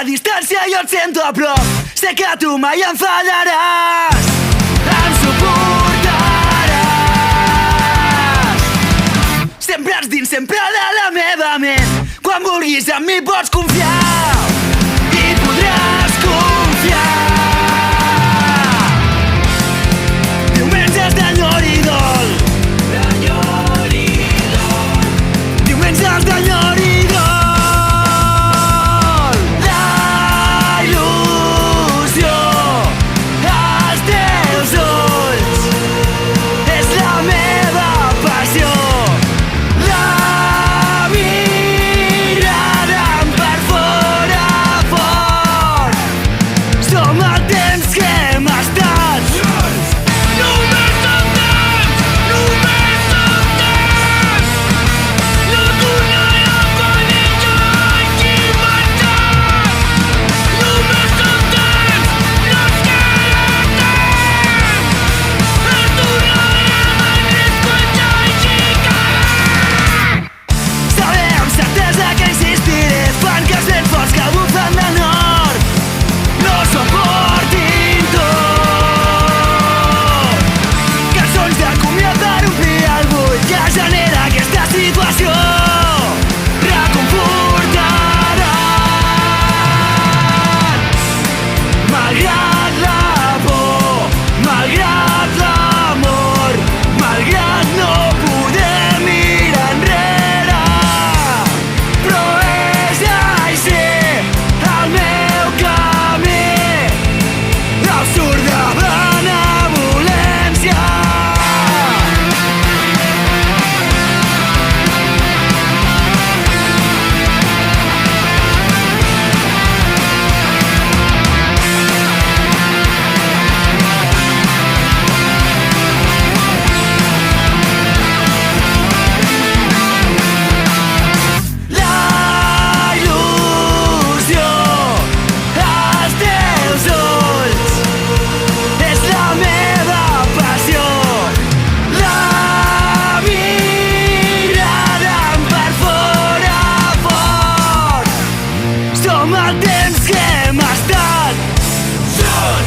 a distància jo et sento a prop. Sé que tu mai em fallaràs, em suportaràs. Sempre ets dins, sempre de la meva ment. Quan vulguis en mi pots confiar i podràs confiar. Diumenges d'enyor i dol, diumenges d'enyor i dol. La il·lusió als teus ulls és la meva passió. La mirada em perfora fort. Som el temps que hem estat. Només som temps, només som temps. No tornarà quan ella hagi marxat. Només som temps, no ens queda temps. No tornarem en res quan ja hagi acabat. Sabré amb certesa que insistiré, fan que els vents forts que bufen de nord no suportin tot. Cançons de comiat per omplir el buit que genera aquesta situació. Reconfortaran. Malgrat la por, malgrat l'amor, malgrat no poder mirar enrere, però és així el meu camí. Absurda benevolència. La il·lusió als teus ulls és la meva passió. La mirada em perfora fort. Som el temps que hem estat. Són